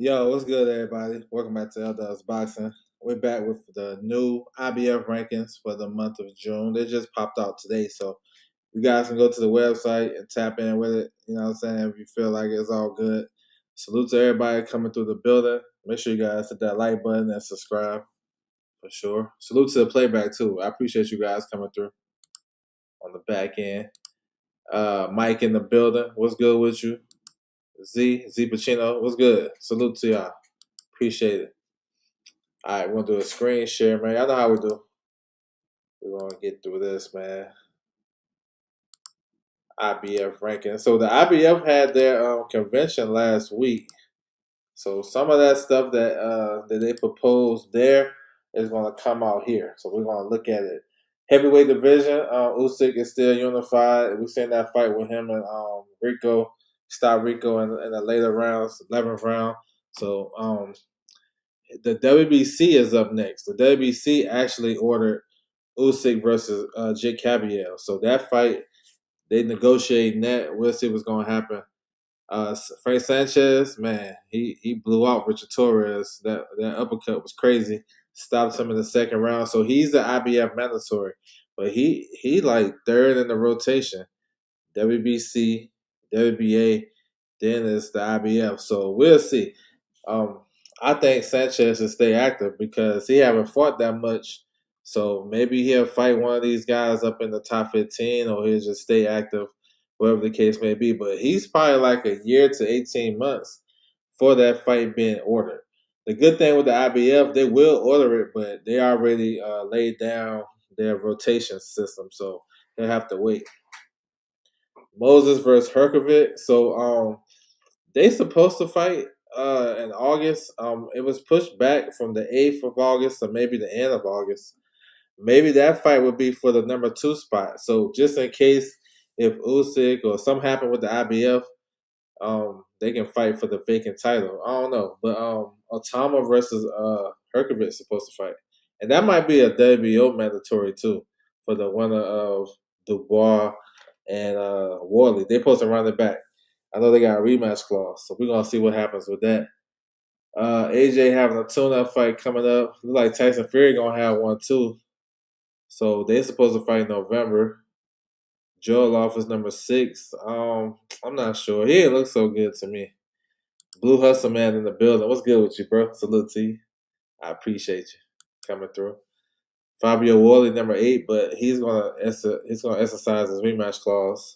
Yo, what's good, everybody? Welcome back to Elders Boxing. We're back with the new IBF rankings for the month of June. They just popped out today, so you guys can go to the website and tap in with it. You know what I'm saying? If you feel like it's all good. Salute to everybody coming through the building. Make sure you guys hit that like button and subscribe for sure. Salute to the playback, too. I appreciate you guys coming through on the back end. Mike in the building. What's good with you? Z Pacino. What's good? Salute to y'all. Appreciate it. All right, we're gonna do a screen share, man. Y'all know how we do. We're gonna get through this, man. IBF ranking. So the IBF had their convention last week. So some of that stuff that they proposed there is gonna come out here. So we're gonna look at it. Heavyweight division, Usyk is still unified. We're seeing that fight with him and Rico. Stop Rico in the later rounds, 11th round. So the WBC is up next. The WBC actually ordered Usyk versus Jake Cabiel. So that fight, they negotiating that. We'll see what's going to happen. Frank Sanchez, man, he blew out Richard Torres. That uppercut was crazy. Stopped him in the second round. So he's the IBF mandatory. But he like third in the rotation. WBC, WBA, then it's the IBF. So we'll see. Um, I think Sanchez should stay active because he haven't fought that much. So maybe he'll fight one of these guys up in the top 15, or he'll just stay active, whatever the case may be. But he's probably like a year to 18 months for that fight being ordered. The good thing with the IBF, they will order it, but they already laid down their rotation system, so they'll have to wait. Moses versus Herkovic. So they supposed to fight in August. It was pushed back from the 8th of August to maybe the end of August. Maybe that fight would be for the number 2 spot. So just in case if Usyk or something happened with the IBF, they can fight for the vacant title. I don't know, but Otama versus Herkovic is supposed to fight, and that might be a WBO mandatory too for the winner of Dubois and Warley. They're supposed to run it back. I know they got a rematch clause, so we're gonna see what happens with that. AJ having a tune-up fight coming up. Looks like Tyson Fury gonna have one too. So they're supposed to fight in November. Joel off is number 6. I'm not sure. He didn't look so good to me. Blue Hustle Man in the building. What's good with you, bro? Salute to you. I appreciate you coming through. Fabio Warley, number 8, but he's gonna exercise his rematch clause.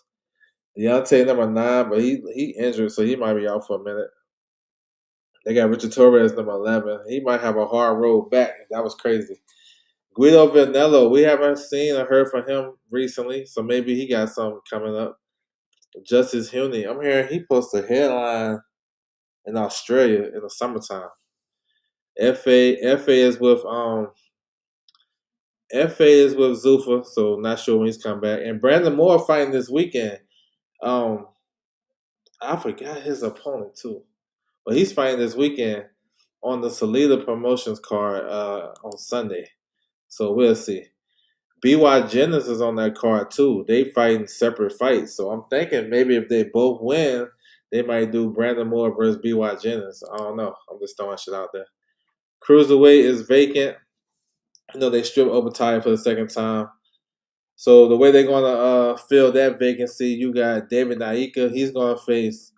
Deontay, number 9, but he injured, so he might be out for a minute. They got Richard Torres, number 11. He might have a hard road back. That was crazy. Guido Vanello, we haven't seen or heard from him recently, so maybe he got something coming up. Justice Huney, I'm hearing he posted a headline in Australia in the summertime. FA is with Zuffa, so not sure when he's come back. And Brandon Moore fighting this weekend. Um, I forgot his opponent too, but he's fighting this weekend on the Salida Promotions card on Sunday. So we'll see. BY Jennings is on that card too. They fighting separate fights, so I'm thinking maybe if they both win, they might do Brandon Moore versus BY Jennings. I don't know. I'm just throwing shit out there. Cruiserweight is vacant. I know they stripped Obatiah for the second time. So the way they're gonna fill that vacancy, you got David Naika. He's gonna face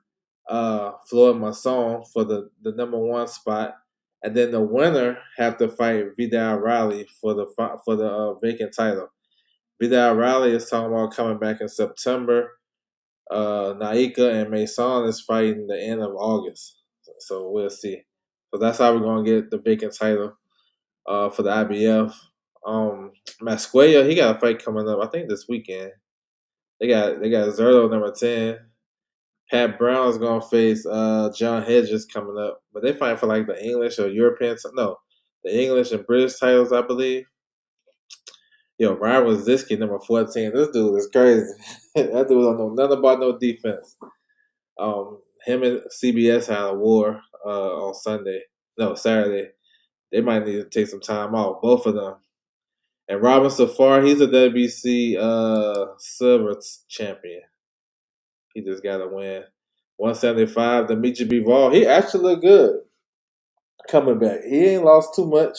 Floyd Masson for the number 1 spot, and then the winner have to fight Vidal Riley for the vacant title. Vidal Riley is talking about coming back in September. Naika and Mason is fighting the end of August, so we'll see. So that's how we're gonna get the vacant title for the IBF. Masqueya, he got a fight coming up. I think this weekend. They got Zerto number 10. Pat Brown is gonna face John Hedges coming up, but they fighting for like the English or European. No, the English and British titles, I believe. Yo, Ryan Waziski, number 14. This dude is crazy. That dude don't know nothing about no defense. Him and CBS had a war on Saturday. They might need to take some time off, both of them. And Robin Safar, he's a WBC silver champion. He just got to win. 175, Dimitri Bivol, he actually looked good. coming back. He ain't lost too much.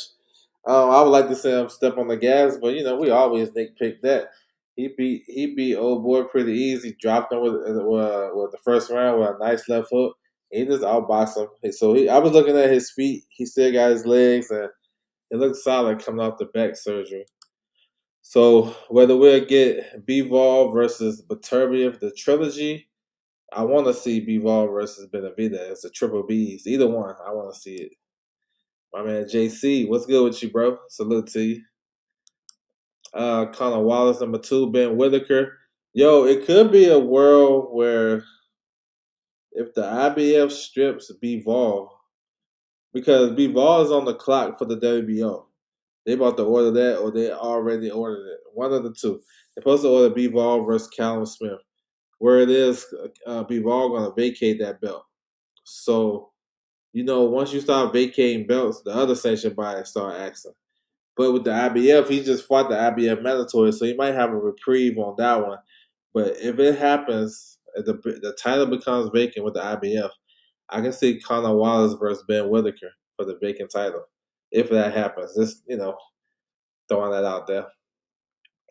I would like to see him step on the gas, but we always nitpick that. He beat old boy pretty easy. Dropped him with the first round with a nice left hook. He just outboxed him. So I was looking at his feet. He still got his legs, and it looks solid coming off the back surgery. So whether we'll get Bivol versus Beterbiev, the trilogy, I want to see Bivol versus Benavidez, the triple Bs. Either one, I want to see it. My man JC, what's good with you, bro? Salute to you. Connor Wallace, number 2, Ben Whitaker. Yo, it could be a world where if the IBF strips Bivol, because Bivol is on the clock for the WBO. They about to order that, or they already ordered it. One of the two. They're supposed to order Bivol versus Callum Smith. Where it is, Bivol going to vacate that belt. So, once you start vacating belts, the other sanction bodies start asking. But with the IBF, he just fought the IBF mandatory, so he might have a reprieve on that one. But if it happens, if the title becomes vacant with the IBF, I can see Conor Wallace versus Ben Whitaker for the vacant title. If that happens, just throwing that out there.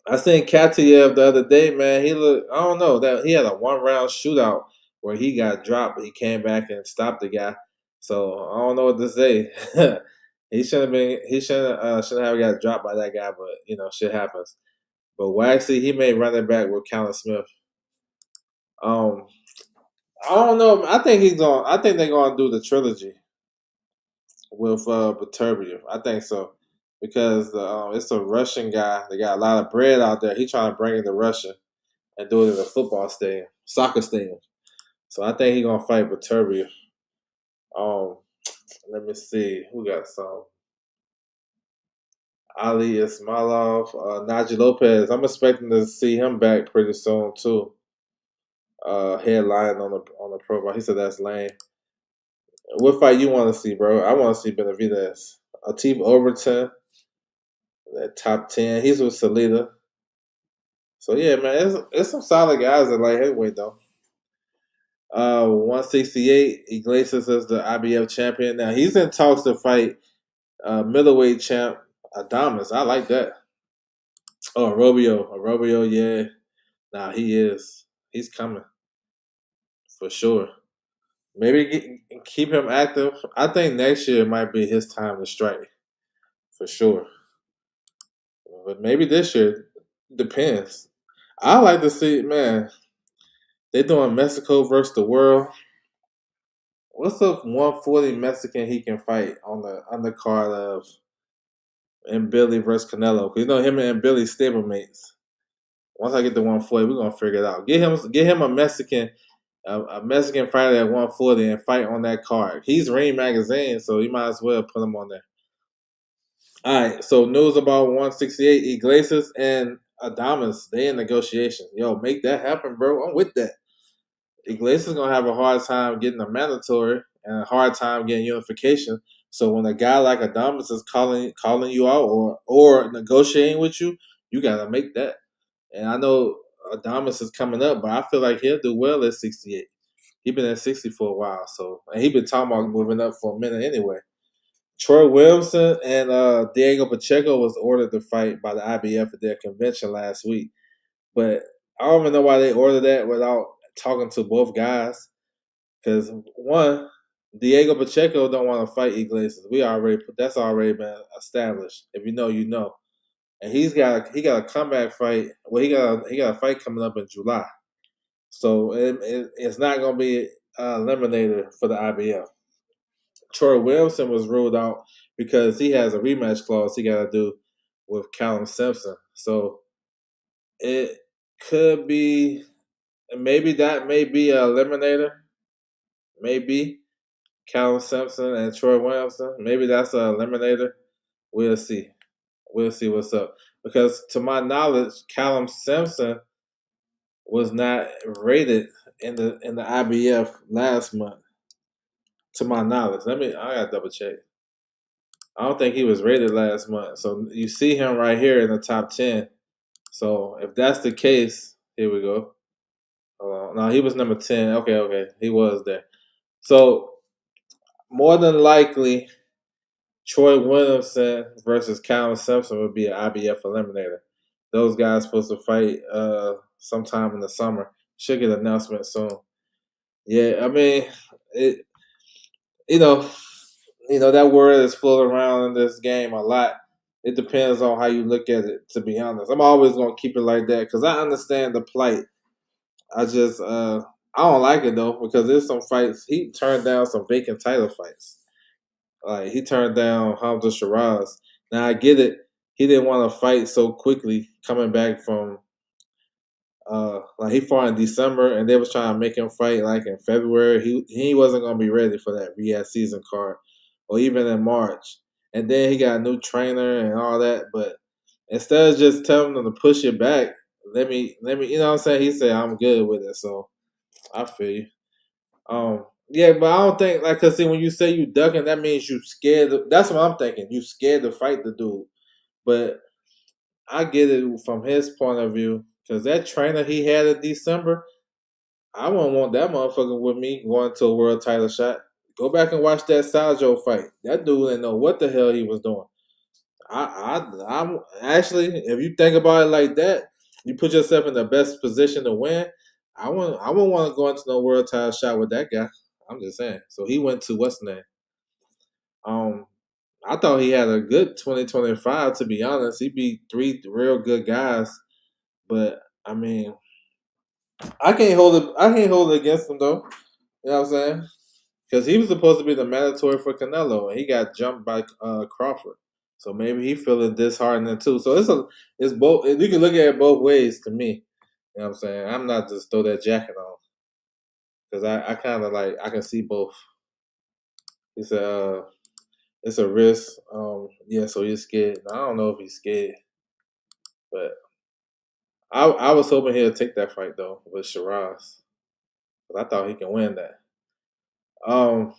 I seen Katiev the other day, man. He looked, I don't know, that he had a 1 round shootout where he got dropped, but he came back and stopped the guy. So I don't know what to say. He shouldn't have got dropped by that guy, but shit happens. But Waxy, he may run it back with Callum Smith. Um, I don't know. I think they're gonna do the trilogy with Beterbiev. I think so because it's a Russian guy. They got a lot of bread out there. He trying to bring in the Russian and do it in a football stadium, soccer stadium. So I think he gonna fight Beterbiev. Um, Let me see who got some. Ali Ismailov, Najee Lopez. I'm expecting to see him back pretty soon too. Headline on the profile. He said that's lame. What fight you want to see, bro? I want to see Benavidez. Atif Overton, that top 10. He's with Salida. So yeah, man, it's some solid guys at light heavyweight though. 168. Iglesias is the IBF champion. Now he's in talks to fight middleweight champ Adamas. I like that. Oh, Robio, yeah. Nah, he is. He's coming for sure. Maybe keep him active. I think next year might be his time to strike for sure. But maybe this year depends. I like to see, man. They doing Mexico versus the world. What's the 140 Mexican he can fight on the undercard of and Billy versus Canelo? Because him and Billy stablemates. Once I get to 140, we're gonna figure it out. Get him a Mexican fighter at 140 and fight on that card. He's Ring Magazine, so you might as well put him on there. All right, so news about 168 Iglesias and Adamas. They in negotiations. Yo, make that happen, bro. I'm with that. Iglesias gonna have a hard time getting a mandatory and a hard time getting unification. So when a guy like Adamas is calling you out or negotiating with you, you gotta make that. And I know Adamas is coming up, but I feel like he'll do well at 68. He been at 60 for a while, and he been talking about moving up for a minute anyway. Troy Williamson and Diego Pacheco was ordered to fight by the IBF at their convention last week, but I don't even know why they ordered that without talking to both guys. Because one, Diego Pacheco don't want to fight Iglesias. That's already been established. If you know, you know. And he got a comeback fight. Well, he got a fight coming up in July, so it's not going to be eliminated for the IBF. Troy Williamson was ruled out because he has a rematch clause he got to do with Callum Simpson. So it could be maybe that may be an eliminator. Maybe Callum Simpson and Troy Williamson. Maybe that's an eliminator. We'll see. We'll see what's up. Because to my knowledge, Callum Simpson was not rated in the IBF last month. To my knowledge, I gotta double check. I don't think he was rated last month. So you see him right here in the top 10. So if that's the case, here we go. Hold on. No, he was number 10. Okay. He was there. So more than likely, Troy Williamson versus Callum Simpson would be an IBF eliminator. Those guys supposed to fight sometime in the summer. Should get an announcement soon. Yeah, I mean, it. You know, that word is floating around in this game a lot. It depends on how you look at it. To be honest, I'm always gonna keep it like that because I understand the plight. I just I don't like it though because there's some fights he turned down some vacant title fights. Like he turned down Hamza Shiraz. Now I get it. He didn't want to fight so quickly coming back from like he fought in December and they was trying to make him fight like in February. He wasn't gonna be ready for that Riyadh season card or even in March. And then he got a new trainer and all that. But instead of just telling him to push it back, let me you know what I'm saying? He said I'm good with it. So I feel you. Yeah, but I don't think like cause see when you say you ducking, that means you scared. That's what I'm thinking. You scared to fight the dude. But I get it from his point of view because that trainer he had in December, I wouldn't want that motherfucker with me going to a world title shot. Go back and watch that Saljo fight. That dude didn't know what the hell he was doing. I'm actually, if you think about it like that, you put yourself in the best position to win. I wouldn't want to go into no world title shot with that guy. I'm just saying. So he went to what's the name? Um, I thought he had a good 2025. To be honest, he beat three real good guys. But I mean, I can't hold it. I can't hold it against him though. You know what I'm saying? Because he was supposed to be the mandatory for Canelo, and he got jumped by Crawford. So maybe he feeling disheartening too. So it's both. You can look at it both ways to me. You know what I'm saying? I'm not just throw that jacket on because I kind of like I can see both. It's it's a risk. Yeah. So he's scared. I don't know if he's scared, but I was hoping he'll take that fight though with Shiraz. 'Cause I thought he can win that. Um,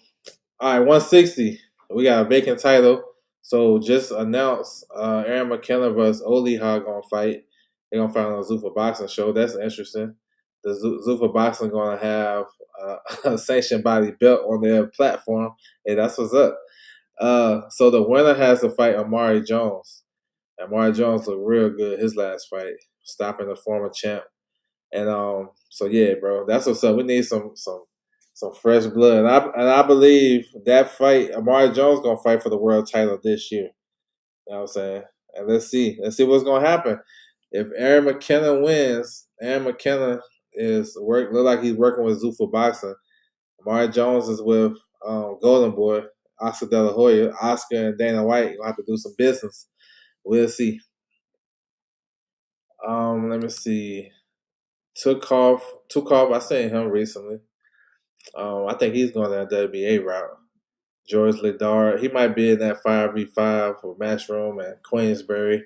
all right, 160. We got a vacant title. So just announced Aaron McKenna versus Oliha gonna fight. They're gonna fight on the Zuffa Boxing Show. That's interesting. The Zuffa Boxing gonna have a sanctioned body belt on their platform. Hey, that's what's up. So the winner has to fight Amari Jones. Amari Jones looked real good his last fight, stopping the former champ. And so yeah, bro, that's what's up. We need some fresh blood. And I believe that fight, Amari Jones gonna fight for the world title this year. You know what I'm saying? And let's see. Let's see what's gonna happen. If Aaron McKenna wins, Aaron McKenna look like he's working with Zuffa Boxing. Amari Jones is with Golden Boy, Oscar De La Hoya. Oscar and Dana White gonna have to do some business. We'll see. Let me see. Took off. I seen him recently. I think he's going that WBA route. George Lidar, he might be in that 5v5 for Matchroom and Queensberry.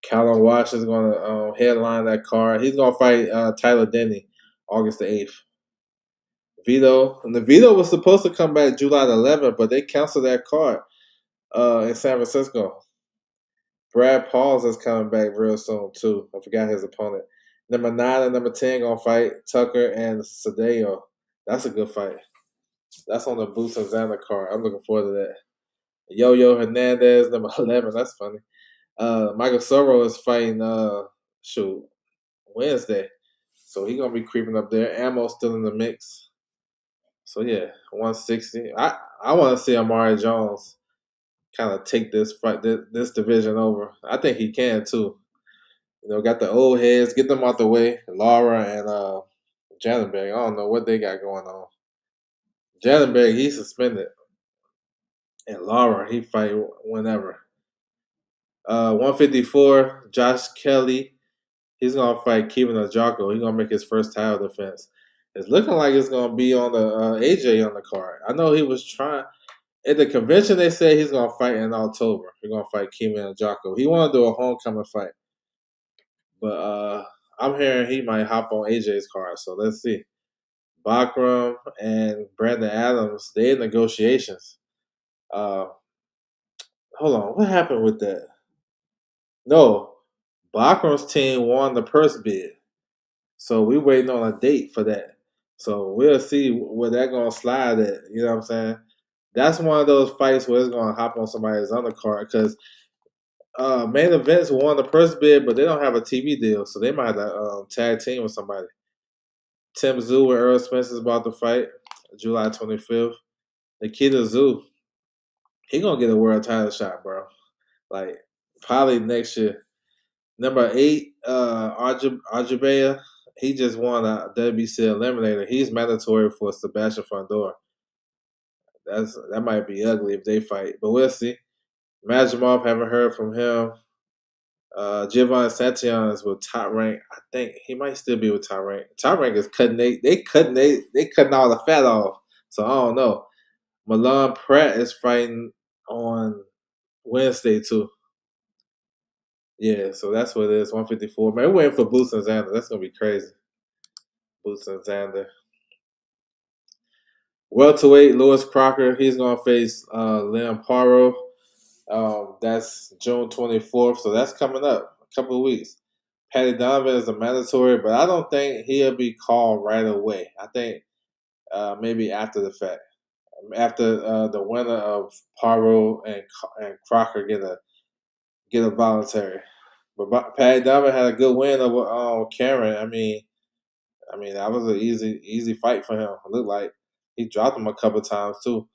Callum Wash is going to headline that card. He's going to fight Tyler Denny August the 8th. Vito, and the Vito was supposed to come back July the 11th, but they canceled that card in San Francisco. Brad Pauls is coming back real soon too. I forgot his opponent. Number 9 and number 10 gonna fight Tucker and Sadeo. That's a good fight. That's on the Boots and Xander card. I'm looking forward to that. Yo Hernandez, number 11. That's funny. Michael Soro is fighting shoot Wednesday, so he gonna be creeping up there. Ammo still in the mix. So yeah, 160. I want to see Amari Jones kind of take this fight, this division over. I think he can too. Got the old heads, get them out the way. Laura and Jannenberg. I don't know what they got going on. Jannenberg, he's suspended. And Laura, he fight whenever. 154, Josh Kelly. He's gonna fight Kevin Ajako. He's gonna make his first title defense. It's looking like it's gonna be on the AJ on the card. I know he was trying at the convention. They said he's gonna fight in October. He's gonna fight Kevin Ajako. He want to do a homecoming fight, but I'm hearing he might hop on AJ's card. So let's see. Bakram and Brandon Adams, they in negotiations. Uh, Hold on, what happened with that? No, Bakram's team won the purse bid, so we waiting on a date for that. So we'll see where that gonna slide at. You know what I'm saying? That's one of those fights where it's gonna hop on somebody's undercard because main events won the first bid, but they don't have a TV deal, so they might have to tag team with somebody. Tim Zoo and Earl Spence is about to fight July 25th. Nikita Zoo, he gonna get a world title shot, bro. Like probably next year. Number 8, Ajabaya, he just won a WBC eliminator. He's mandatory for Sebastian Fondor. That might be ugly if they fight, but we'll see. Majimov, haven't heard from him. Giovanni Santillan is with Top Rank. I think he might still be with Top Rank. Top Rank is cutting they cutting all the fat off. So I don't know. Milan Pratt is fighting on Wednesday too. Yeah, so that's what it is. 154. Man, we're waiting for Boots and Xander. That's gonna be crazy. Boots and Xander. Welterweight Lewis Crocker. He's gonna face Liam Paro. That's June 24th. So that's coming up. A couple of weeks. Patty Donovan is a mandatory, but I don't think he'll be called right away. I think maybe after the fact, after the winner of Paro and Crocker get a voluntary. But Patty Donovan had a good win over Karen. I mean that was an easy fight for him. It looked like he dropped him a couple times too.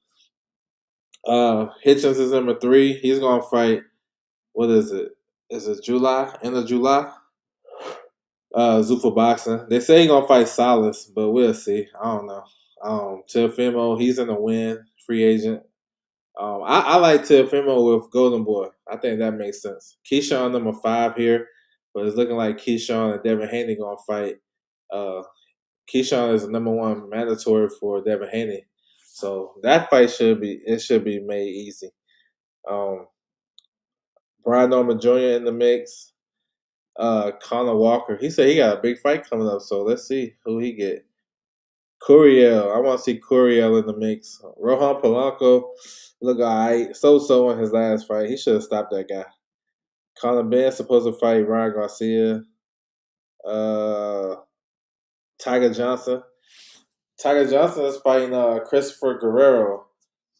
Hitchens is number 3. He's gonna fight. What is it? Is it July? End of July? Zuffa boxing. They say he gonna fight Salas, but we'll see. I don't know. Teofimo, he's in the win, free agent. I like Teofimo with Golden Boy. I think that makes sense. Keyshawn number 5 here, but it's looking like Keyshawn and Devin Haney gonna fight. Uh, Keyshawn is the number 1 mandatory for Devin Haney, so that fight should be made easy. Um, Brian Norman Jr. in the mix. Connor Walker. He said he got a big fight coming up, so let's see who he get. Curiel. I want to see Curiel in the mix. Rohan Polanco look alright. So in his last fight. He should have stopped that guy. Conor Benn supposed to fight Ryan Garcia. Uh, Tiger Johnson. Tiger Johnson is fighting Christopher Guerrero.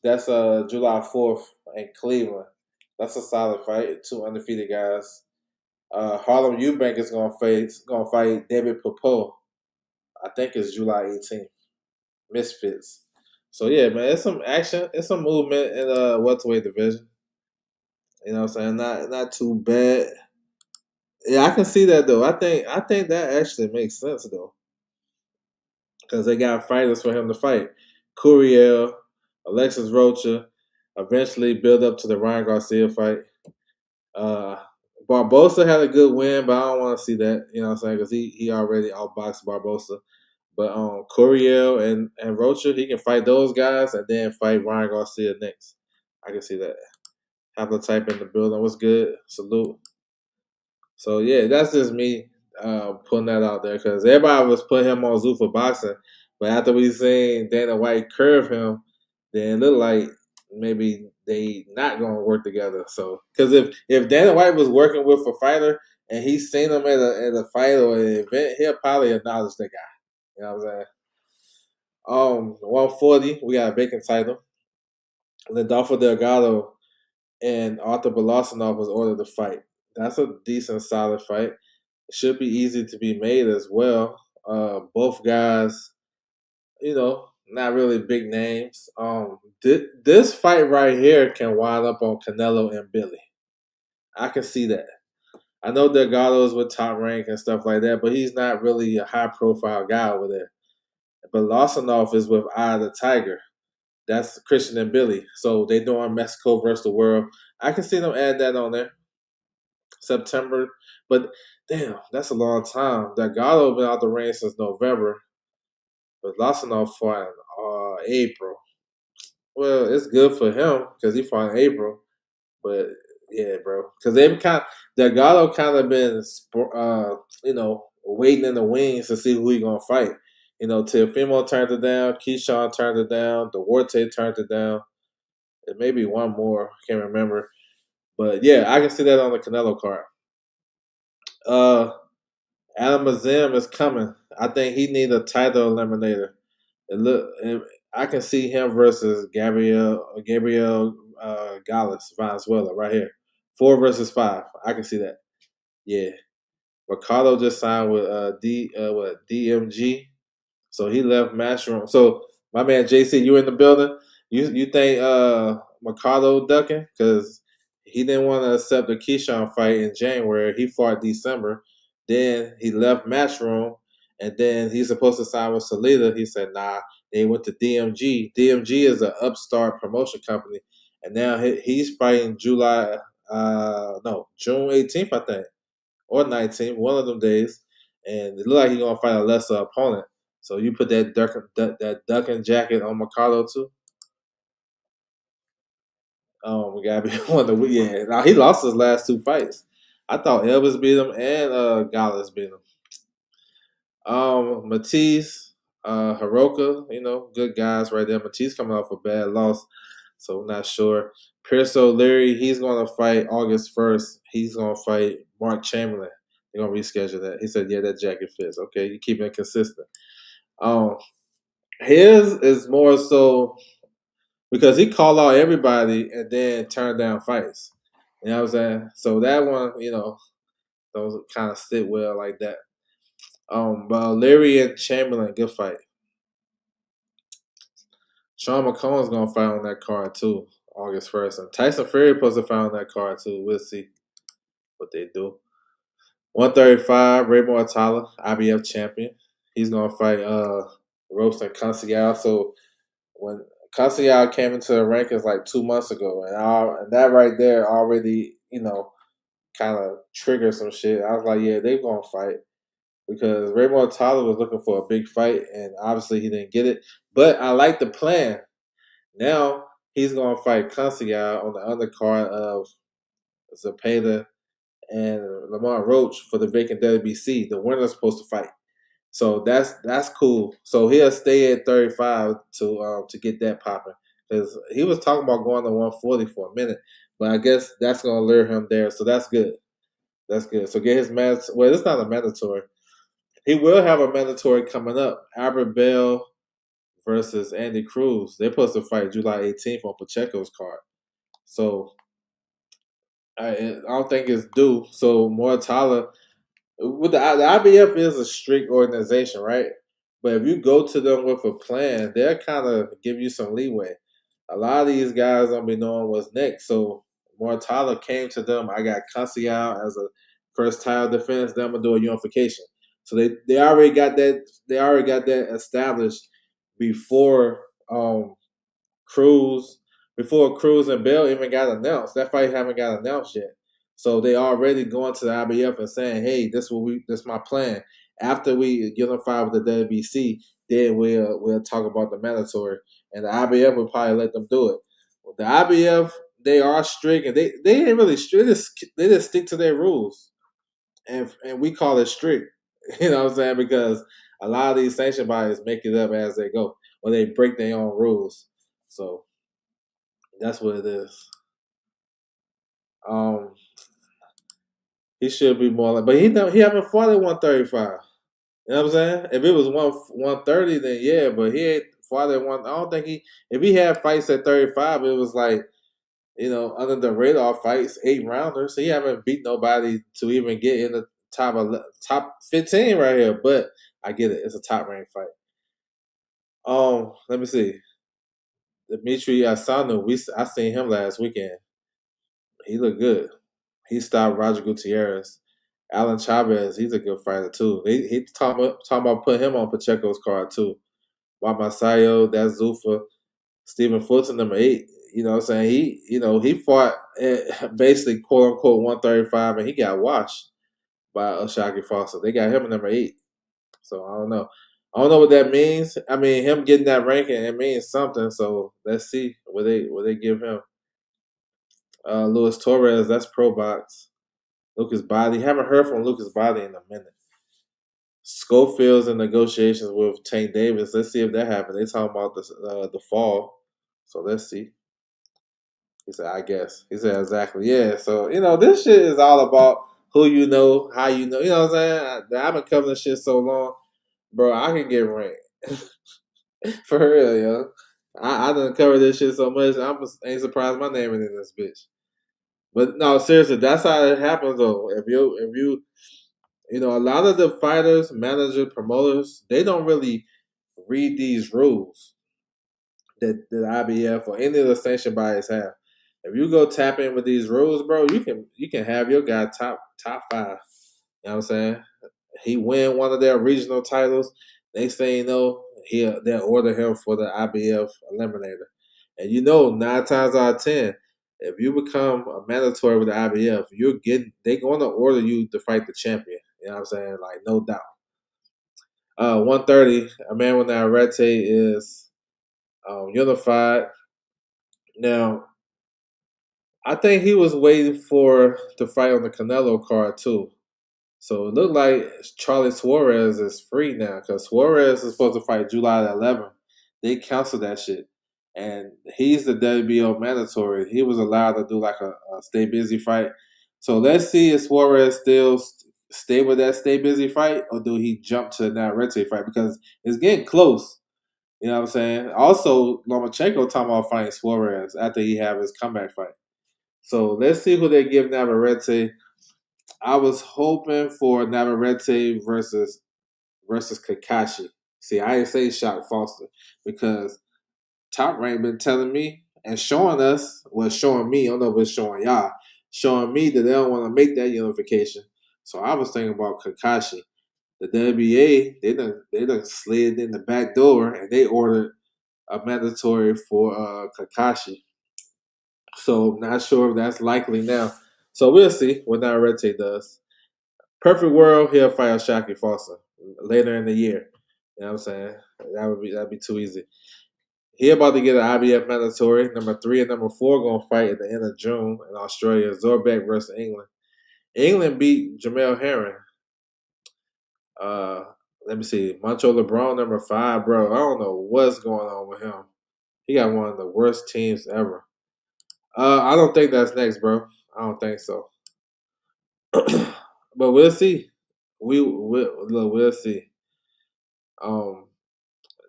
That's July 4th in Cleveland. That's a solid fight. 2 undefeated guys. Harlem Eubank is gonna fight David Popo. I think it's July 18th. Misfits. So yeah, man, it's some action, it's some movement in the welterweight division. You know what I'm saying? Not too bad. Yeah, I can see that though. I think that actually makes sense though, because they got fighters for him to fight. Curiel, Alexis Rocha, eventually build up to the Ryan Garcia fight. Uh, Barbosa had a good win, but I don't want to see that. You know what I'm saying? Because he already outboxed Barbosa. But Curiel and Rocha, he can fight those guys and then fight Ryan Garcia next. I can see that. Haplotype in the building. What's good? Salute. So yeah, that's just me putting that out there because everybody was putting him on Zoo for boxing, but after we seen Dana White curve him, then it looked like maybe they not gonna work together. So because if Dana White was working with a fighter and he's seen him at a fight or an event, he'll probably acknowledge the guy. You know what I'm saying? 140, we got a vacant title. Lindolfo Delgado and Arthur Belasanov was ordered to fight. That's a decent, solid fight. It should be easy to be made as well. Both guys, not really big names. This fight right here can wind up on Canelo and Billy. I can see that. I know Delgado is with Top Rank and stuff like that, but he's not really a high-profile guy over there. But Lawsonoff is with Eye of the Tiger. That's Christian and Billy. So they doing Mexico versus the world. I can see them add that on there. September. But damn, that's a long time. Delgado been out the ring since November. But Lawsonoff fought in April. Well, it's good for him because he fought in April. But yeah, bro. Because they've Delgado kind of been, waiting in the wings to see who he going to fight. Teofimo turned it down. Keyshawn turned it down. Duarte turned it down. And maybe one more. I can't remember. But yeah, I can see that on the Canelo card. Adam Azim is coming. I think he need a title eliminator. I can see him versus Gabriel Gallus Venezuela right here. 4 versus 5. I can see that. Yeah. Ricardo just signed with DMG. So he left Matchroom. So my man JC, you in the building? You think Mercado ducking because he didn't want to accept the Keyshawn fight in January. He fought December. Then he left Matchroom, and then he's supposed to sign with Salida. He said, "Nah." They went to DMG. DMG is an upstart promotion company, and now he's fighting no, June 18th, I think, or 19th, one of them days, and it look like he's gonna fight a lesser opponent. So you put that ducking jacket on Mercado too. We gotta be one of the yeah. Now he lost his last 2 fights. I thought Elvis beat him and Gallus beat him. Matisse, Hiroka, good guys right there. Matisse coming off a bad loss, so I'm not sure. Pierce O'Leary, he's gonna fight August 1st. He's gonna fight Mark Chamberlain. They're gonna reschedule that. He said, "Yeah, that jacket fits." Okay, you keep it consistent. Um, his is more so because he called out everybody and then turned down fights. You know what I'm saying? So that one, those kind of sit well like that. But Leary and Chamberlain, good fight. Sean McCollum's gonna fight on that card too, August 1st. And Tyson Fury supposed to fight on that card too. We'll see what they do. 135, Raymond Atala, IBF champion. He's gonna fight Roasting Conceiao. So when Conceiao came into the rankings like 2 months ago, and that right there already, kind of triggered some shit. I was like, yeah, they're gonna fight because Raymond Tyler was looking for a big fight, and obviously he didn't get it. But I like the plan. Now he's gonna fight Conceiao on the undercard of Zapata and Lamont Roach for the vacant WBC. The winner's supposed to fight. So that's cool. So he'll stay at 35 to get that popping because he was talking about going to 140 for a minute, but I guess that's gonna lure him there. So that's good. That's good. So get his match. Well, it's not a mandatory. He will have a mandatory coming up. Albert Bell versus Andy Cruz. They're supposed to fight July 18th on Pacheco's card. So I don't think it's due. So Mortala with the IBF is a strict organization, right? But if you go to them with a plan, they'll kind of give you some leeway. A lot of these guys don't be knowing what's next. So Mortala came to them. I got Conceiao as a first title defense. Then I'm gonna do a unification. So they already got that. They already got that established before Cruz before Cruz and Bell even got announced. That fight haven't got announced yet. So they already going to the IBF and saying, "Hey, this my plan. After we unify with the WBC, then we'll talk about the mandatory." And the IBF will probably let them do it. The IBF, they are strict, and they ain't really strict. They just stick to their rules, and we call it strict. You know what I'm saying? Because a lot of these sanction bodies make it up as they go, or they break their own rules. So that's what it is. Um, he should be more like, but he haven't fought at 135. You know what I'm saying? If it was 130, then yeah, but he ain't fought at one. I don't think if he had fights at 35, it was like under the radar fights, 8 rounders. He haven't beat nobody to even get in the top 15 right here. But I get it; it's a top ranked fight. Let me see. Dimitri Asanu, I seen him last weekend. He looked good. He stopped Roger Gutierrez. Alan Chavez, he's a good fighter too. He talking about putting him on Pacheco's card too. Juan Masayo, that's Zufa. Stephen Fulton, number 8. You know what I'm saying? He fought at basically quote unquote 135 and he got washed by Oshaki Foster. They got him at number 8. So I don't know. I don't know what that means. I mean, him getting that ranking, it means something. So let's see what they give him. Luis Torres, that's Pro Box. Lucas Body. Haven't heard from Lucas Body in a minute. Schofield's in negotiations with Tank Davis. Let's see if that happens. They talking about the fall. So let's see. He said, I guess. He said, exactly. Yeah. So, this shit is all about who you know, how you know. You know what I'm saying? I've been covering this shit so long. Bro, I can get ranked. For real, yo. I done covered this shit so much. Ain't surprised my name is in this bitch. But no, seriously, that's how it happens though. A lot of the fighters, managers, promoters, they don't really read these rules that the IBF or any of the sanction bodies have. If you go tap in with these rules, bro, you can have your guy top five. You know what I'm saying? He win one of their regional titles. Next thing you know, they'll order him for the IBF eliminator. And 9 times out of 10, if you become a mandatory with the IBF, they're gonna order you to fight the champion. You know what I'm saying? Like no doubt. 130, Amanda Navarrete is unified. Now, I think he was waiting for to fight on the Canelo card too. So it looked like Charlie Suarez is free now because Suarez is supposed to fight July the 11th. They canceled that shit. And he's the WBO mandatory. He was allowed to do like a stay busy fight. So let's see if Suarez still stay with that stay busy fight or do he jump to the Navarrete fight because it's getting close. You know what I'm saying? Also, Lomachenko talking about fighting Suarez after he have his comeback fight. So let's see who they give Navarrete. I was hoping for Navarrete versus Kakashi. See, I didn't say Shock Foster because Top Rank been telling me and showing us, well, showing me, I don't know if it's showing y'all, showing me that they don't want to make that unification. So I was thinking about Kakashi. The WBA, they done slid in the back door and they ordered a mandatory for Kakashi. So not sure if that's likely now. So we'll see what Navarrete does. Perfect world, he'll fight Shaki Foster later in the year. You know what I'm saying? That'd be too easy. He about to get an IBF mandatory. Number 3 and number 4 gonna fight at the end of June in Australia. Zorbeck versus England. England beat Jamel Herring. Uh, Let me see. Mancho LeBron, number 5, bro. I don't know what's going on with him. He got one of the worst teams ever. I don't think that's next, bro. I don't think so. But we'll see. We'll see. Um,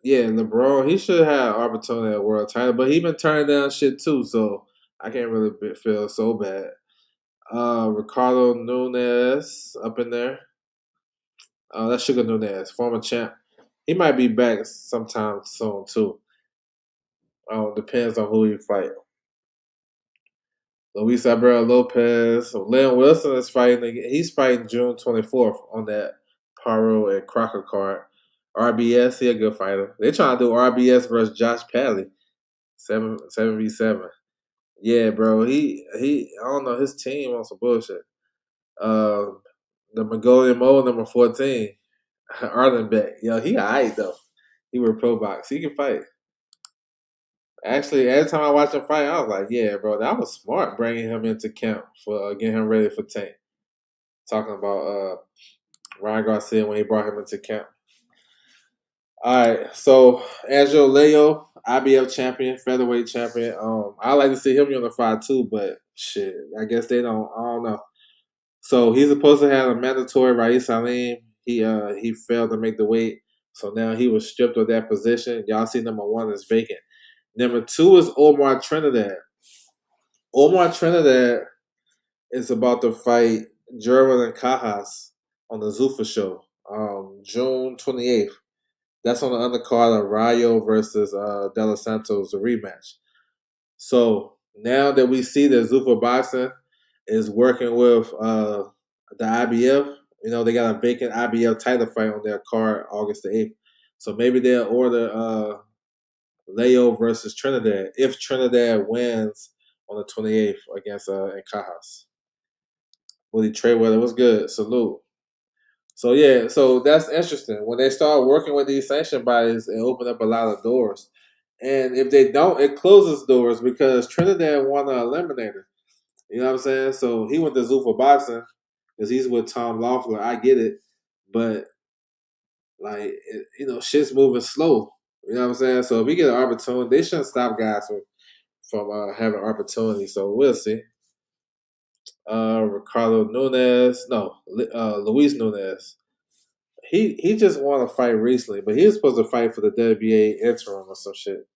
yeah, LeBron, he should have opportunity at world title, but he been turning down shit too, so I can't really feel so bad. Ricardo Nunez up in there. That's Sugar Nunez, former champ. He might be back sometime soon too. Depends on who he fight. Luis Abreu Lopez. So Leon Wilson is fighting. He's fighting June 24th on that Paro and Crocker card. RBS, he a good fighter. They trying to do RBS versus Josh Padley, 7v7. Yeah, bro. He. I don't know his team on some bullshit. Uh, the Mongolian Mo number 14, Arlenbeck. Yo, he alright though. He were pro box. He can fight. Actually, every time I watch him fight, I was like, yeah, bro, that was smart bringing him into camp for getting him ready for Tank. Talking about Ryan Garcia when he brought him into camp. All right, so Angelo Leo, IBF champion, featherweight champion. I like to see him unified too, but shit, I guess they don't. I don't know. So he's supposed to have a mandatory Rais Salim. He failed to make the weight, so now he was stripped of that position. Y'all see number 1 is vacant. Number 2 is Omar Trinidad. Omar Trinidad is about to fight German and Cajas on the Zuffa show, June 28th. That's on the undercard of Rayo versus De Los Santos, a rematch. So now that we see that Zuffa Boxing is working with the IBF, they got a vacant IBF title fight on their card August the 8th. So maybe they'll order Leo versus Trinidad if Trinidad wins on the 28th against Cajas. Willie Trayweather was good. Salute. So yeah, so that's interesting. When they start working with these sanction bodies, it open up a lot of doors. And if they don't, it closes doors because Trinidad won an eliminator. You know what I'm saying? So he went to Zuffa Boxing because he's with Tom Loeffler. I get it, but like shit's moving slow. You know what I'm saying? So if we get an opportunity, they shouldn't stop guys from having opportunity. So we'll see. Ricardo Nunez, no, Luis Nunez. He just won a fight recently, but he was supposed to fight for the WBA interim or some shit.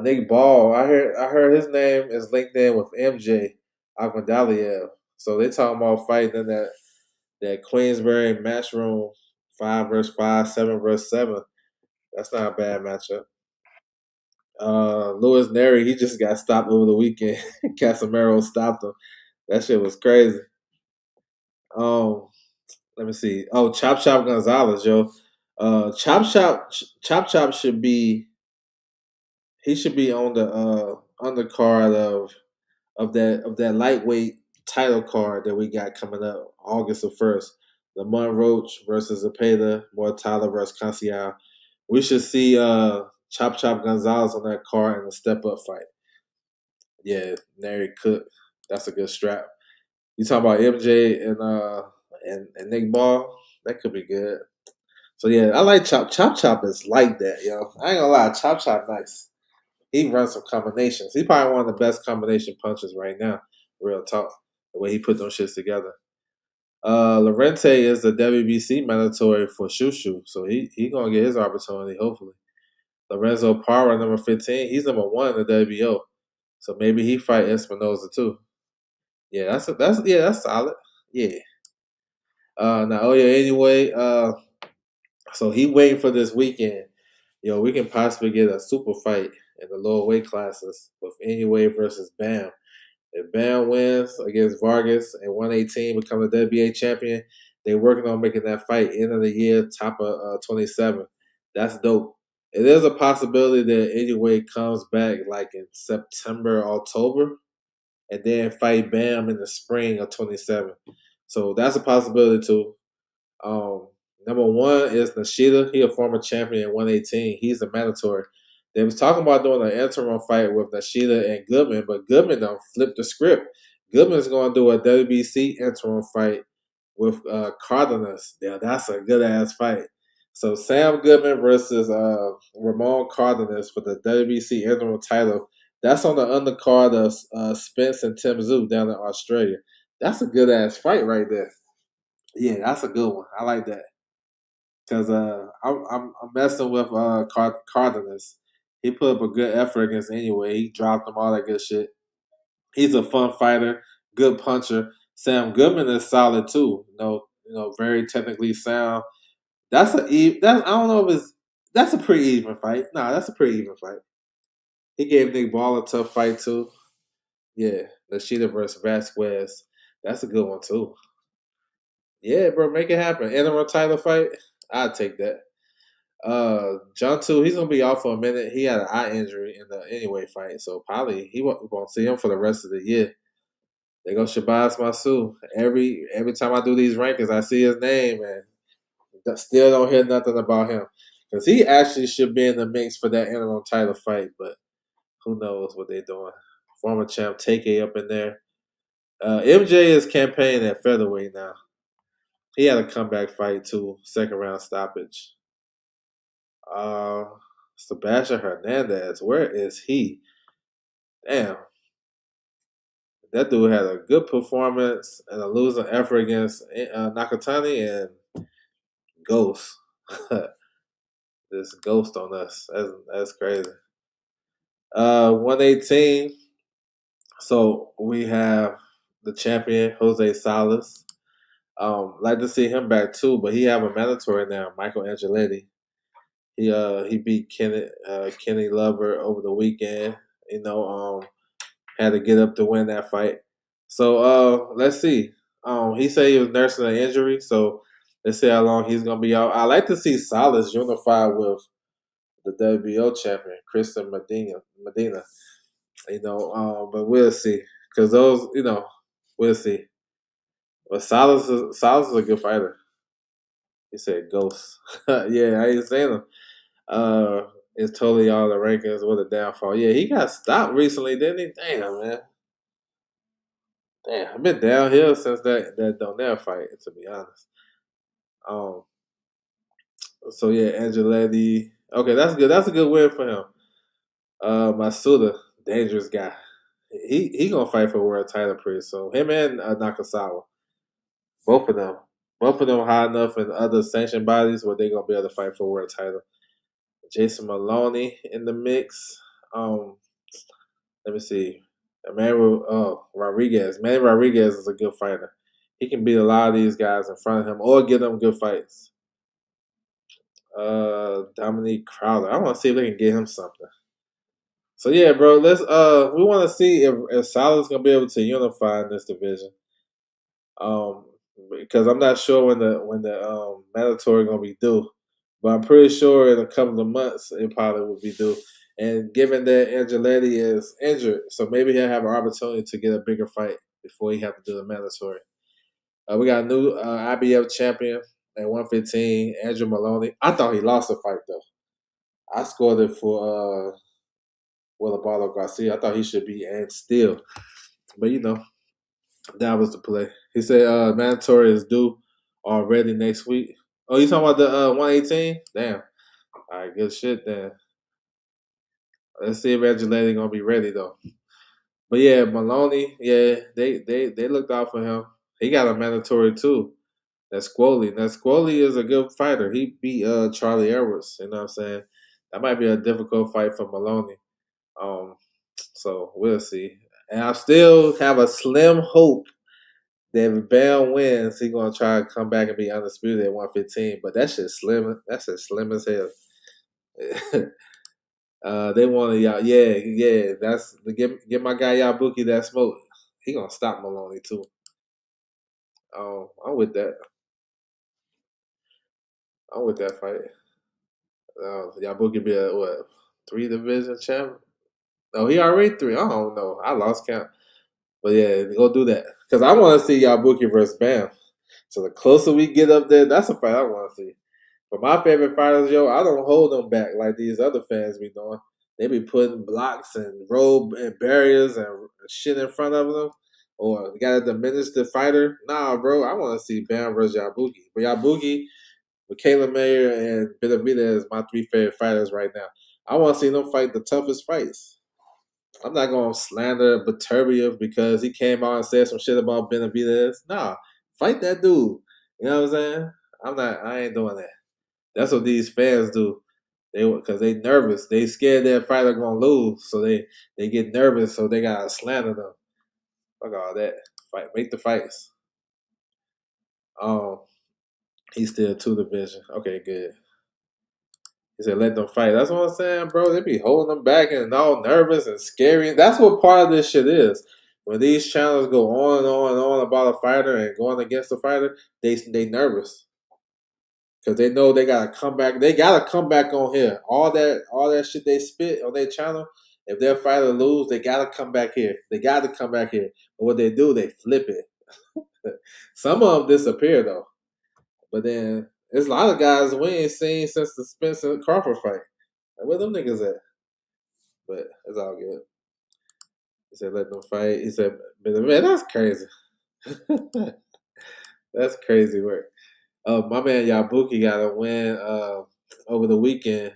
Nick Ball. I heard his name is linked in with MJ Akhmadaliev. So they talking about fighting in that Queensbury matchroom 5 versus 5, 7 versus 7. That's not a bad matchup. Louis Neri, he just got stopped over the weekend. Casemiro stopped him. That shit was crazy. Um, Let me see. Oh, Chop Chop Gonzalez, yo. Chop Chop should be. He should be on the undercard of that lightweight title card that we got coming up August the 1st. Lamont Roach versus Zepeda, Mortala versus Canciel. We should see Chop Chop Gonzalez on that card in a step up fight. Yeah, Nary Cook. That's a good strap. You talking about MJ and Nick Ball? That could be good. So yeah, I like Chop. Chop Chop is like that, yo. I ain't gonna lie, Chop Chop nice. He runs some combinations. He's probably one of the best combination punchers right now. Real talk. The way he put those shits together. Lorente is the WBC mandatory for Shushu, so he gonna get his opportunity hopefully. Lorenzo Parra, number 15, he's number 1 in the WBO, so maybe he fight Espinoza too. Yeah, that's solid. Yeah. Now, oh yeah. Anyway, so he waiting for this weekend. Yo, we can possibly get a super fight in the lower weight classes with Anyway versus Bam. If Bam wins against Vargas at 118, become a WBA champion, they're working on making that fight end of the year, top of 27. That's dope. It is a possibility that Anyway comes back like in September, October, and then fight Bam in the spring of 27. So that's a possibility too. Um, Number 1 is Nishida. He a former champion at 118. He's a mandatory. They was talking about doing an interim fight with Nishida and Goodman, but Goodman don't flip the script. Goodman's going to do a WBC interim fight with Cardenas. Yeah, that's a good ass fight. So Sam Goodman versus Ramon Cardenas for the WBC interim title. That's on the undercard of Spence and Tim Tszyu down in Australia. That's a good ass fight right there. Yeah, that's a good one. I like that because I'm messing with Cardenas. He put up a good effort against Anyway. He dropped him all that good shit. He's a fun fighter, good puncher. Sam Goodman is solid too. Very technically sound. That I don't know if that's a pretty even fight. Nah, that's a pretty even fight. He gave Nick Ball a tough fight too. Yeah, Lashida versus Vasquez. That's a good one too. Yeah, bro, make it happen. Interim title fight. I'd take that. John too, he's gonna be off for a minute. He had an eye injury in the Anyway fight, so probably he won't see him for the rest of the year. They go Shabazz Masu. Every time I do these rankings, I see his name and still don't hear nothing about him because he actually should be in the mix for that interim title fight, but who knows what they're doing. Former champ Take up in there. MJ is campaigning at featherweight now. He had a comeback fight too, second round stoppage. Uh, Sebastian Hernandez, where is he? Damn, that dude had a good performance and a losing effort against Nakatani and Ghost. This Ghost on us. That's crazy. 118. So we have the champion Jose Salas. Like to see him back too, but he have a mandatory now, Michael Angeletti. He beat Kenny Lover over the weekend. Had to get up to win that fight. So let's see. He said he was nursing an injury, so let's see how long he's gonna be out. I like to see Salas unified with the WBO champion, Kristen Medina. But we'll see. Because we'll see. But Salas is a good fighter. He said ghost. Yeah, I ain't saying him. It's totally all the rankings. What a downfall. Yeah, he got stopped recently, didn't he? Damn, man. Damn, I've been downhill since that Donnell fight, to be honest. Um, so yeah, Angeletti. Okay, that's good. That's a good win for him. Masuda, dangerous guy. He gonna fight for world title pretty soon. Him and Nakasawa, both of them high enough in other sanctioned bodies where they gonna be able to fight for world title. Jason Maloney in the mix. Um, let me see. Emmanuel Rodriguez. Manny Rodriguez is a good fighter. He can beat a lot of these guys in front of him or give them good fights. Dominique Crowder. I want to see if they can get him something. So yeah, bro. Let's we want to see if Salah's gonna be able to unify in this division. Um, because I'm not sure when the mandatory gonna be due, but I'm pretty sure in a couple of months it probably will be due. And given that Angeletti is injured, so maybe he'll have an opportunity to get a bigger fight before he have to do the mandatory. We got a new IBF champion at 115, Andrew Maloney. I thought he lost the fight though. I scored it for Willibaldo Garcia. I thought he should be and still, but that was the play. He said mandatory is due already next week. Oh, you talking about the 118? Damn. All right, good shit then. Let's see if Angeletti gonna be ready though. But yeah, Maloney, yeah, they looked out for him. He got a mandatory too. That's Squally. Now Squally is a good fighter. He beat Charlie Edwards. You know what I'm saying? That might be a difficult fight for Maloney. Um, so we'll see. And I still have a slim hope that if Bam wins, he's gonna try to come back and be undisputed at 115. But that shit slim. That shit slim as hell. They want to y'all. Yeah, yeah. That's get my guy Yabuki that smoke. He gonna stop Maloney too. I'm with that. I'm with that fight. Yabuki be a what 3 division champ? No, he already 3. I don't know. I lost count. But yeah, go do that because I want to see Yabuki versus Bam. So the closer we get up there, that's a fight I want to see. But my favorite fighters, yo, I don't hold them back like these other fans be doing. They be putting blocks and rope and barriers and shit in front of them. Or they gotta diminish the fighter. Nah, bro, I want to see Bam versus Yabuki. But Yabuki, with Kayla Mayer and Benavidez is my 3 favorite fighters right now. I want to see them fight the toughest fights. I'm not going to slander Baturbia because he came out and said some shit about Benavidez. Nah, fight that dude. You know what I'm saying? I ain't doing that. That's what these fans do. Because they nervous. They scared their fighter gonna lose, so they get nervous, so they gotta slander them. Fuck all that. Fight, make the fights. Um, he's still 2 division. Okay, good. He said, "Let them fight." That's what I'm saying, bro. They be holding them back and all nervous and scary. That's what part of this shit is. When these channels go on and on and on about a fighter and going against the fighter, they nervous. Because they know they gotta come back. They gotta come back on here. All that shit they spit on their channel. If their fighter lose, they gotta come back here. They gotta come back here. But what they do, they flip it. Some of them disappear though. But then there's a lot of guys we ain't seen since the Spencer Crawford fight. Like, where them niggas at? But it's all good. He said let them fight. He said, man, that's crazy. That's crazy work. My man Yabuki got a win over the weekend.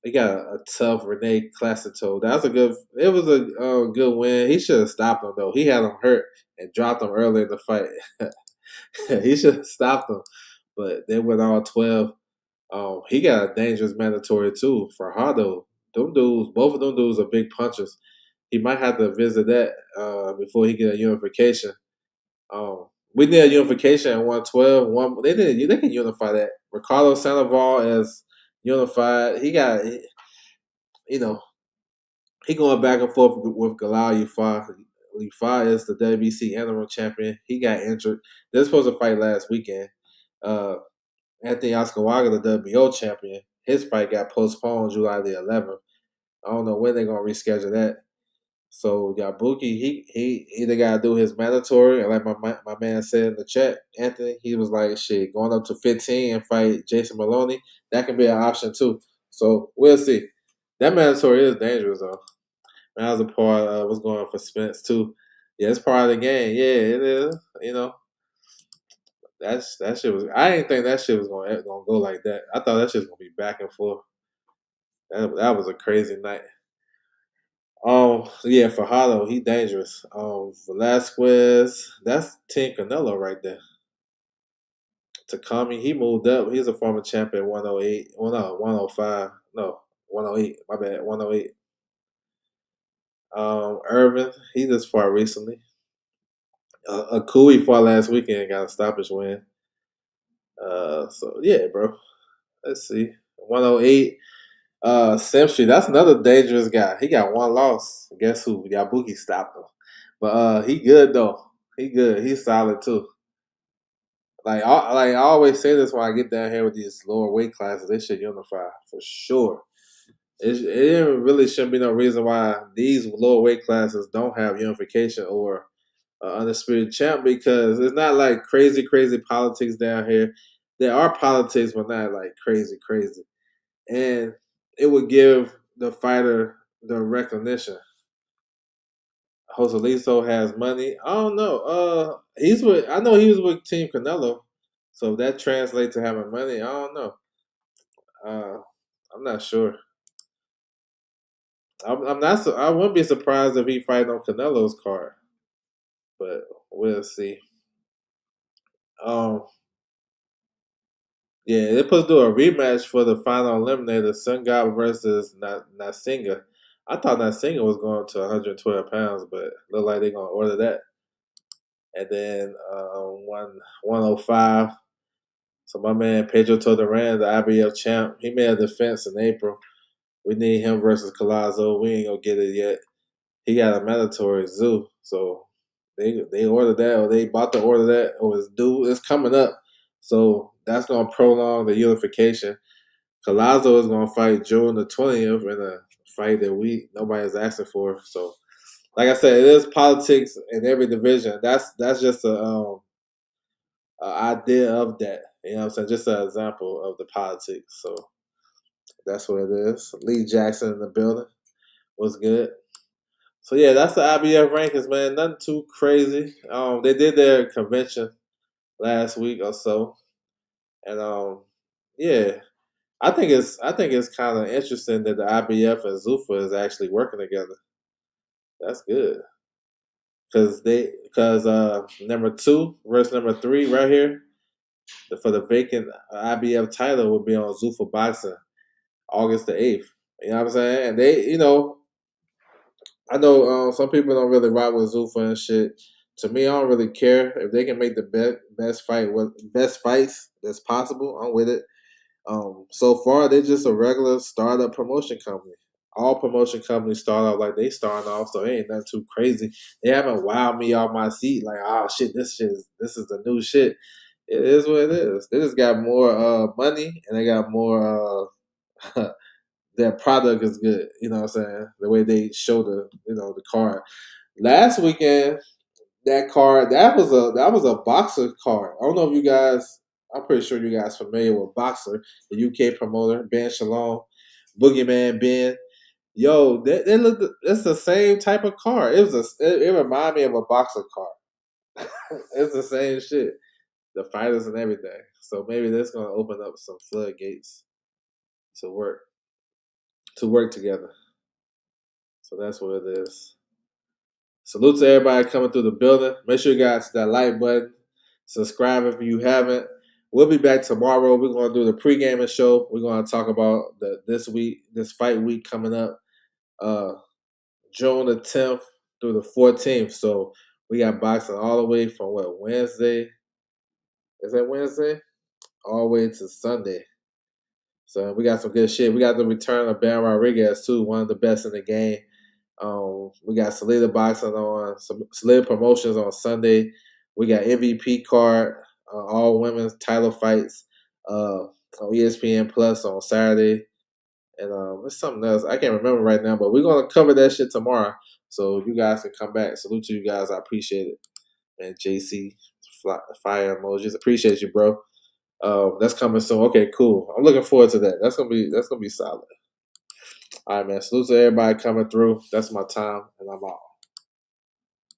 He got a tough Rene Classito. That's a good. It was a good win. He should have stopped him though. He had him hurt and dropped him early in the fight. He should have stopped him, but they went all 12. He got a dangerous mandatory too for Hado. Them dudes, both of them dudes are big punchers. He might have to visit that before he get a unification. We need a unification at 112. They can unify that. Ricardo Sandoval as unified. You know, he going back and forth with Galal Ufa. Ufa is the WBC interim champion. He got injured. They're supposed to fight last weekend. Uh, Anthony Oscawaga, the WBO champion, his fight got postponed July the 11th. I don't know when they're gonna reschedule that. So Yabuki, he either gotta do his mandatory, and like my man said in the chat, Anthony, he was like, shit, going up to 15 and fight Jason Maloney, that can be an option too. So we'll see. That mandatory is dangerous though. That was a part of what's going on for Spence too. Yeah, it's part of the game. Yeah, it is. That shit was. I didn't think that shit was gonna go like that. I thought that shit was gonna be back and forth. That was a crazy night. Yeah, Fajardo, he dangerous. Velasquez, that's Team Canelo right there. Takami, he moved up. He's a former champion 108. Well, no, 105. No, 108. My bad, 108. Irvin, he just fought recently. A Kui fought last weekend, got a stoppage win. So yeah, bro. Let's see. 108. Simpson, that's another dangerous guy. He got one loss. Guess who? Yabuki stopped him. But he good though. He good. He's solid too. I always say this when I get down here with these lower weight classes, they should unify for sure. Really shouldn't be no reason why these lower weight classes don't have unification or undisputed champ, because it's not like crazy politics down here. There are politics, but not like crazy, and it would give the fighter the recognition. Joseliso has money. I don't know. He's with. I know he was with Team Canelo, so if that translates to having money. I don't know. Uh, I'm not sure. I'm not. I wouldn't be surprised if he fight on Canelo's card, but we'll see. Um, yeah, they're supposed to do a rematch for the final eliminator, Sun God versus Nasinga. I thought Nasinga was going to 112 pounds, but look like they're gonna order that. And then 105. So my man Pedro Todoran, the IBF champ, he made a defense in April. We need him versus Collazo. We ain't gonna get it yet. He got a mandatory zoo, so they ordered that, or they about to order that, or it's due. It's coming up, so that's gonna prolong the unification. Collazo is gonna fight June the 20th in a fight that nobody's asking for. So, like I said, it is politics in every division. That's just a idea of that. You know what I'm saying? Just an example of the politics. So that's what it is. Lee Jackson in the building was good. So yeah, that's the IBF rankings, man. Nothing too crazy. They did their convention last week or so, and yeah, I think it's kind of interesting that the IBF and Zuffa is actually working together. That's good because number two versus number three right here for the vacant IBF title will be on Zuffa Boxing August the 8th. You know what I'm saying? And I know some people don't really rock with Zuffa and shit. To me, I don't really care if they can make the best fights that's possible. I'm with it. So far, they're just a regular startup promotion company. All promotion companies start off like they starting off, so it ain't nothing too crazy. They haven't wowed me off my seat like, oh shit, this is the new shit. It is what it is. They just got more money and they got more their product is good. You know what I'm saying? The way they show the card. Last weekend, that was a boxer card. I don't know if you guys. I'm pretty sure you guys familiar with Boxer, the UK promoter Ben Shalom, Boogeyman Ben. Yo, they look. It's the same type of card. It reminded me of a boxer card. It's the same shit. The fighters and everything. So maybe that's gonna open up some floodgates to work together. So that's what it is. Salute to everybody coming through the building. Make sure you guys hit that like button. Subscribe if you haven't. We'll be back tomorrow. We're gonna do the pre-gaming show. We're gonna talk about this fight week coming up, uh, June the 10th through the 14th. So we got boxing all the way from Wednesday? Is that Wednesday? All the way to Sunday. So we got some good shit. We got the return of Ben Rodriguez too, one of the best in the game. We got Salida Boxing on some Salida Promotions on Sunday. We got MVP card, all women's title fights on ESPN Plus on Saturday, and there's something else I can't remember right now, but we're gonna cover that shit tomorrow, so you guys can come back. Salute to you guys, I appreciate it. And JC fire emojis, appreciate you, bro. That's coming soon. Okay, cool. I'm looking forward to that. That's gonna be solid. All right, man. Salute to everybody coming through. That's my time, and I'm out.